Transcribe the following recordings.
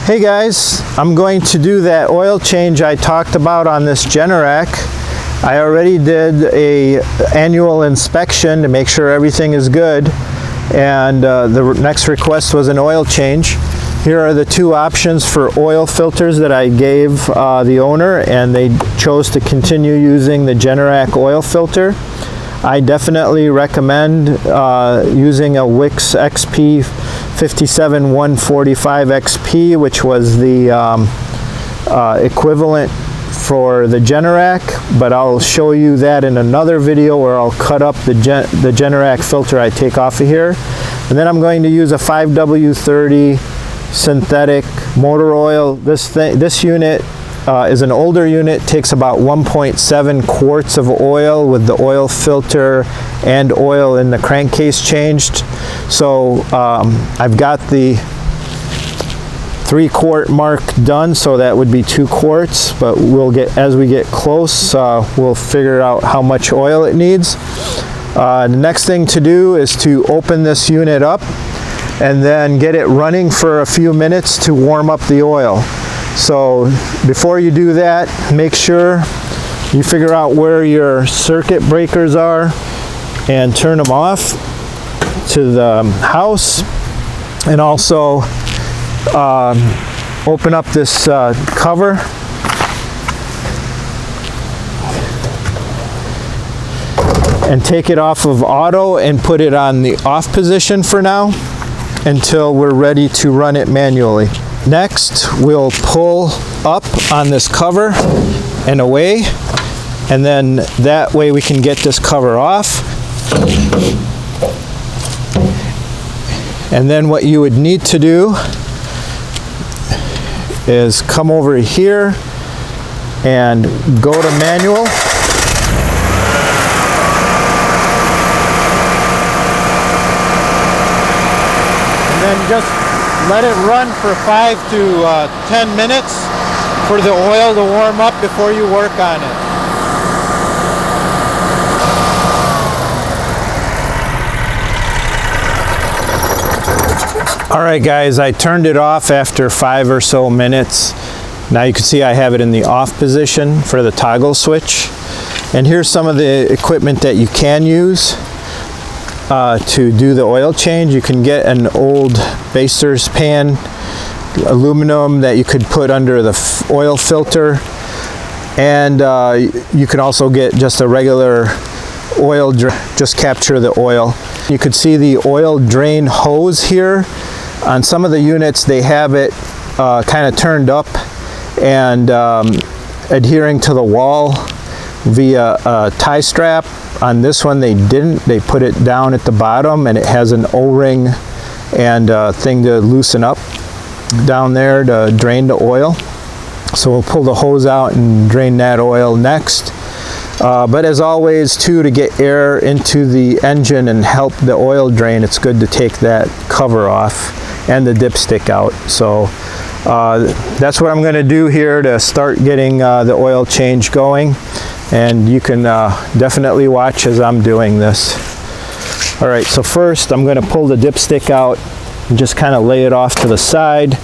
Hey guys, I'm going to do that oil change I talked about on this Generac. I already did a annual inspection to make sure everything is good, and the next request was an oil change. Here are the two options for oil filters that I gave the owner, and they chose to continue using the Generac oil filter. I definitely recommend using a Wix XP 57145 XP, which was the equivalent for the Generac, but I'll show you that in another video where I'll cut up the Generac filter I take off of here. And then I'm going to use a 5W30 synthetic motor oil. This unit is an older unit, takes about 1.7 quarts of oil with the oil filter and oil in the crankcase changed. So I've got the 3-quart mark done, so that would be 2 quarts, but we'll get, as we get close, we'll figure out how much oil it needs. The next thing to do is to open this unit up and then get it running for a few minutes to warm up the oil. So before you do that, make sure you figure out where your circuit breakers are and turn them off to the house, and also open up this cover and take it off of auto and put it on the off position for now until we're ready to run it manually. Next, we'll pull up on this cover and away, and then that way we can get this cover off. And then what you would need to do is come over here and go to manual. And then just let it run for 5 to 10 minutes for the oil to warm up before you work on it. Alright guys, I turned it off after 5 or so minutes. Now you can see I have it in the off position for the toggle switch. And here's some of the equipment that you can use to do the oil change. You can get an old baster's pan, aluminum, that you could put under the oil filter, and you can also get just a regular oil, just capture the oil. You could see the oil drain hose here. On some of the units they have it kind of turned up and adhering to the wall via a tie strap. On this one they didn't. They put it down at the bottom, and it has an O-ring and thing to loosen up down there to drain the oil. So we'll pull the hose out and drain that oil next. But as always too, to get air into the engine and help the oil drain, it's good to take that cover off and the dipstick out. So that's what I'm going to do here to start getting the oil change going. And you can definitely watch as I'm doing this. All right, so first I'm going to pull the dipstick out and just kind of lay it off to the side.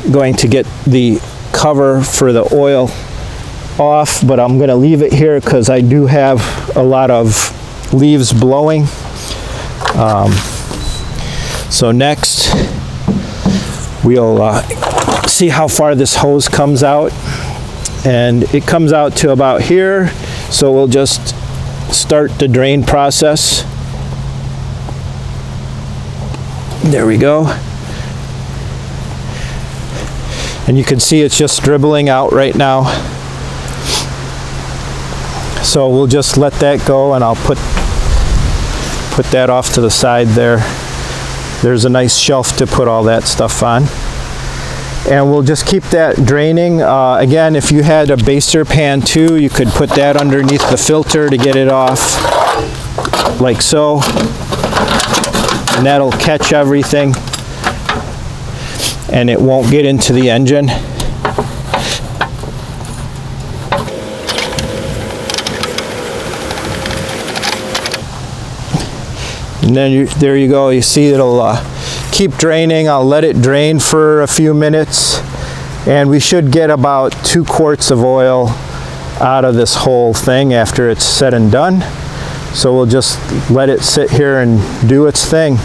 Going to get the cover for the oil off, but I'm going to leave it here because I do have a lot of leaves blowing. So next we'll see how far this hose comes out. And it comes out to about here, so we'll just start the drain process. There we go. And you can see it's just dribbling out right now. So we'll just let that go, and I'll put that off to the side there. There's a nice shelf to put all that stuff on. And we'll just keep that draining. Again, if you had a baster pan too, you could put that underneath the filter to get it off, like so. And that'll catch everything, and it won't get into the engine. And then there you go. You see it'll keep draining. I'll let it drain for a few minutes, and we should get about 2 quarts of oil out of this whole thing after it's said and done. So we'll just let it sit here and do its thing.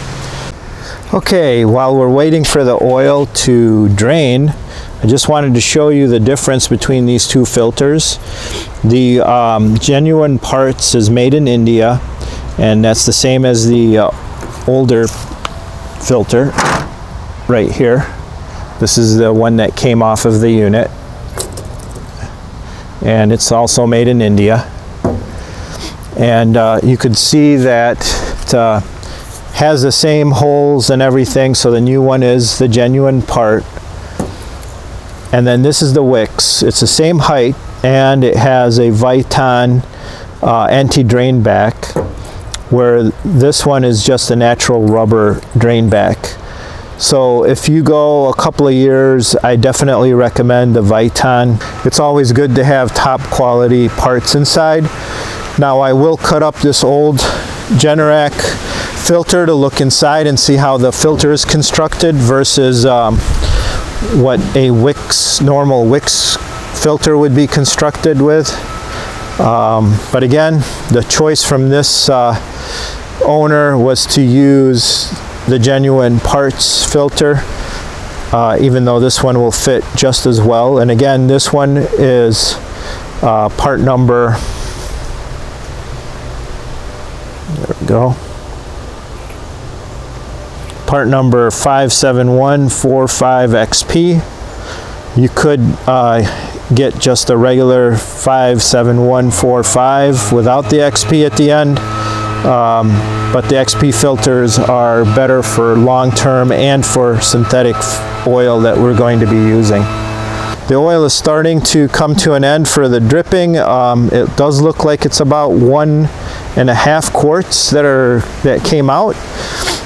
Okay, while we're waiting for the oil to drain, I just wanted to show you the difference between these two filters. The Genuine Parts is made in India, and that's the same as the older filter right here. This is the one that came off of the unit, and it's also made in India. And you could see that it has the same holes and everything, so the new one is the Genuine Part. And then this is the wicks. It's the same height, and it has a Viton anti-drain back, where this one is just a natural rubber drain back. So if you go a couple of years, I definitely recommend the Viton. It's always good to have top quality parts inside. Now I will cut up this old Generac filter to look inside and see how the filter is constructed versus what a normal Wix filter would be constructed with. But again, the choice from this owner was to use the Genuine Parts filter, even though this one will fit just as well. And again, this one is part number, there we go, part number 57145XP. You could get just a regular 57145 without the XP at the end, but the XP filters are better for long-term and for synthetic oil that we're going to be using. The oil is starting to come to an end for the dripping. It does look like it's about 1.5 quarts that came out.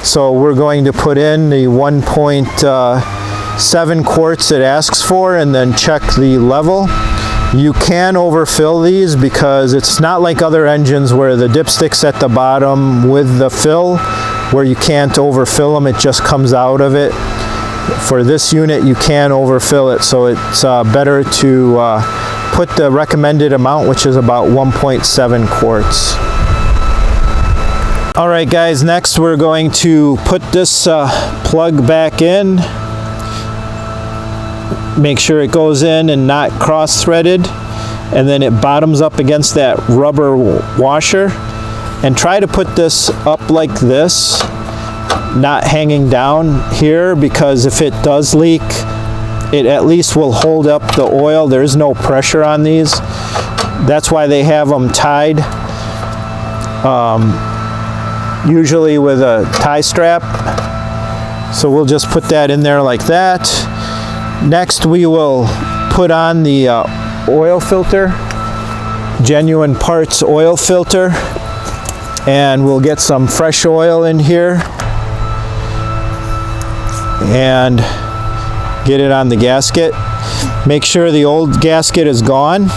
So we're going to put in the 1.7 quarts it asks for, and then check the level. You can overfill these because it's not like other engines where the dipstick's at the bottom with the fill, where you can't overfill them, it just comes out of it. For this unit, you can overfill it, so it's better to put the recommended amount, which is about 1.7 quarts. All right, guys, next we're going to put this plug back in. Make sure it goes in and not cross-threaded, and then it bottoms up against that rubber washer. And try to put this up like this, not hanging down here, because if it does leak, it at least will hold up the oil. There's no pressure on these. That's why they have them tied, usually with a tie strap. So we'll just put that in there like that. Next, we will put on the oil filter, Genuine Parts oil filter, and we'll get some fresh oil in here and get it on the gasket. Make sure the old gasket is gone,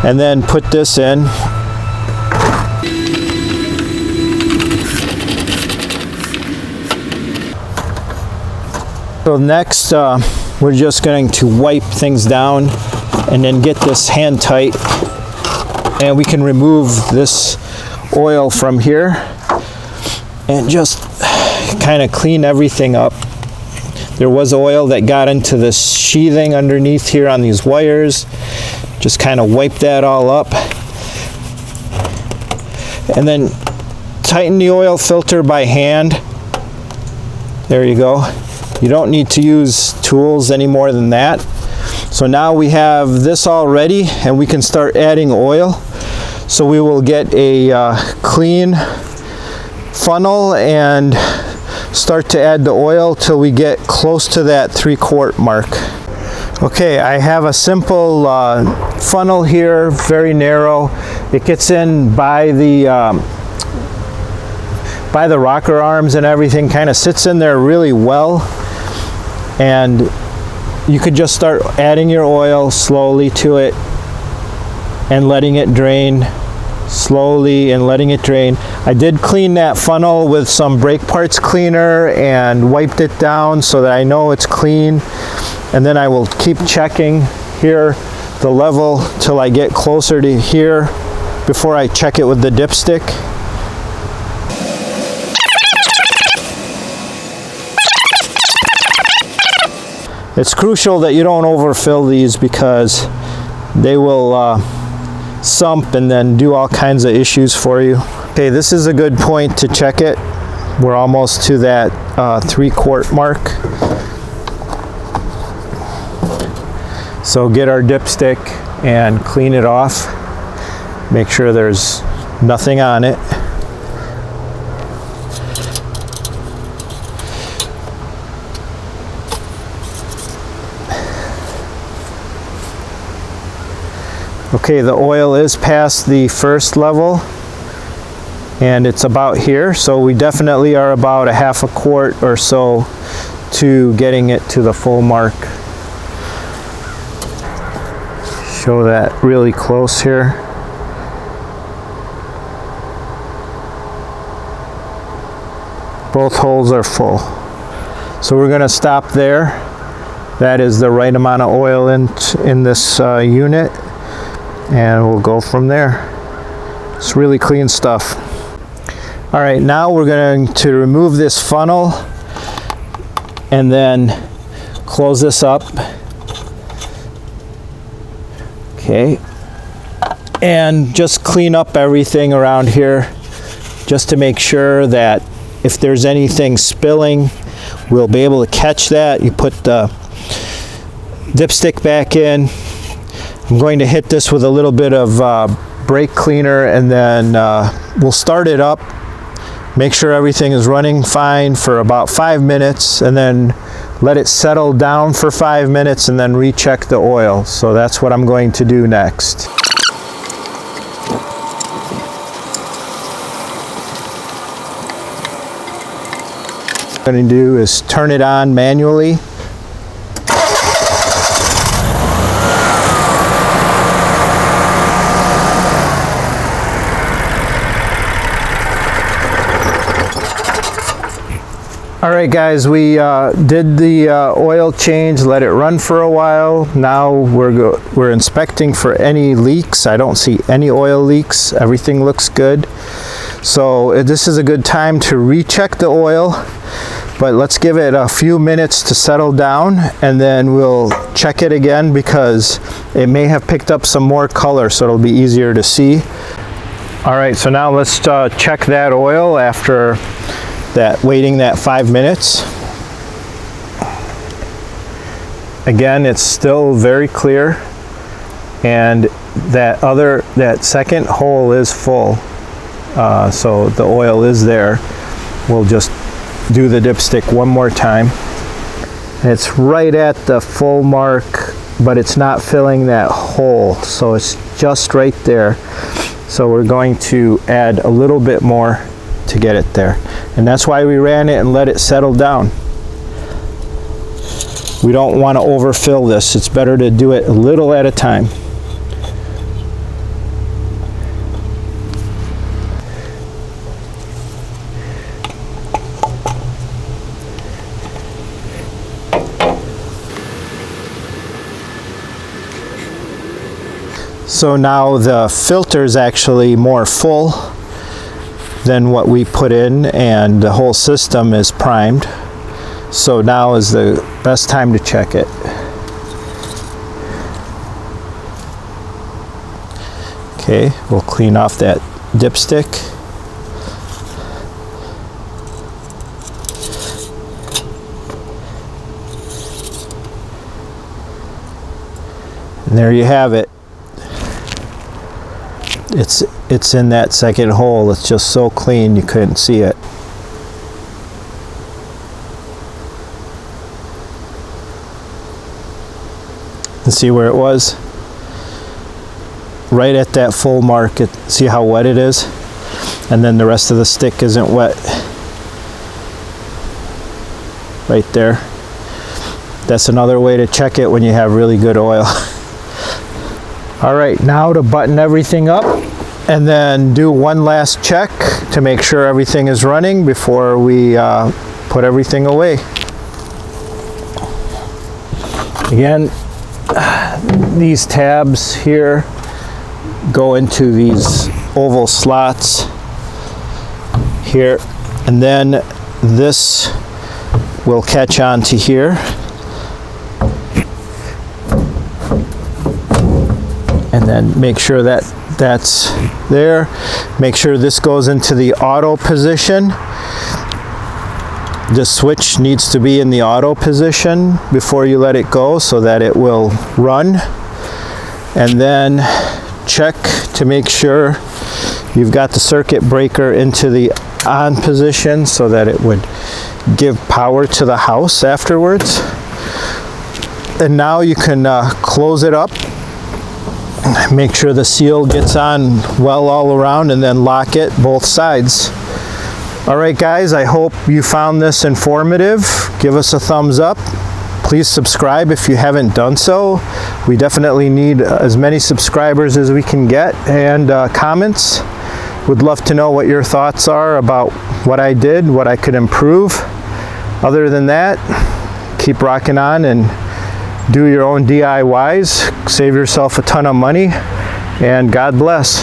and then put this in. So next, we're just going to wipe things down and then get this hand tight, and we can remove this oil from here and just kind of clean everything up. There was oil that got into this sheathing underneath here on these wires. Just kind of wipe that all up, and then tighten the oil filter by hand. There you go. You don't need to use tools any more than that. So now we have this all ready, and we can start adding oil. So we will get a clean funnel and start to add the oil till we get close to that 3-quart mark. Okay, I have a simple funnel here, very narrow. It gets in by the rocker arms and everything, kind of sits in there really well. And you could just start adding your oil slowly to it and letting it drain slowly and letting it drain. I did clean that funnel with some brake parts cleaner and wiped it down so that I know it's clean. And then I will keep checking here the level till I get closer to here before I check it with the dipstick. It's crucial that you don't overfill these because they will sump and then do all kinds of issues for you. Okay, this is a good point to check it. We're almost to that 3-quart mark. So get our dipstick and clean it off. Make sure there's nothing on it. Okay, the oil is past the first level and it's about here, so we definitely are about a half a quart or so to getting it to the full mark. Show that really close here. Both holes are full. So we're going to stop there. That is the right amount of oil in this unit. And we'll go from there. It's really clean stuff. All right, now we're going to remove this funnel and then close this up. Okay, and just clean up everything around here just to make sure that if there's anything spilling, we'll be able to catch that. You put the dipstick back in. I'm going to hit this with a little bit of brake cleaner and then we'll start it up, make sure everything is running fine for about 5 minutes and then let it settle down for 5 minutes and then recheck the oil. So that's what I'm going to do next. What I'm going to do is turn it on manually. Alright guys, we did the oil change, let it run for a while. Now we're inspecting for any leaks. I don't see any oil leaks. Everything looks good. So this is a good time to recheck the oil, but let's give it a few minutes to settle down and then we'll check it again because it may have picked up some more color, so it'll be easier to see. Alright, so now let's check that oil after waiting that 5 minutes. Again, it's still very clear and that second hole is full, so the oil is there. We'll just do the dipstick one more time. It's right at the full mark, but it's not filling that hole, so it's just right there. So we're going to add a little bit more to get it there, and that's why we ran it and let it settle down. We don't want to overfill this. It's better to do it a little at a time. So now the filter is actually more full than what we put in and the whole system is primed. So now is the best time to check it. Okay, we'll clean off that dipstick. And there you have it. It's in that second hole. It's just so clean you couldn't see it. And see where it was? Right at that full mark. See how wet it is? And then the rest of the stick isn't wet. Right there. That's another way to check it when you have really good oil. All right, now to button everything up, and then do one last check to make sure everything is running before we put everything away. Again, these tabs here go into these oval slots here, and then this will catch on to here. And then make sure that that's there. Make sure this goes into the auto position. The switch needs to be in the auto position before you let it go so that it will run. And then check to make sure you've got the circuit breaker into the on position so that it would give power to the house afterwards. And now you can close it up. Make sure the seal gets on well all around, and then lock it both sides. All right guys, I hope you found this informative. Give us a thumbs up. Please subscribe if you haven't done so. We definitely need as many subscribers as we can get, and comments. Would love to know what your thoughts are about what I did, what I could improve. Other than that, keep rocking on and do your own DIYs. Save yourself a ton of money, and God bless.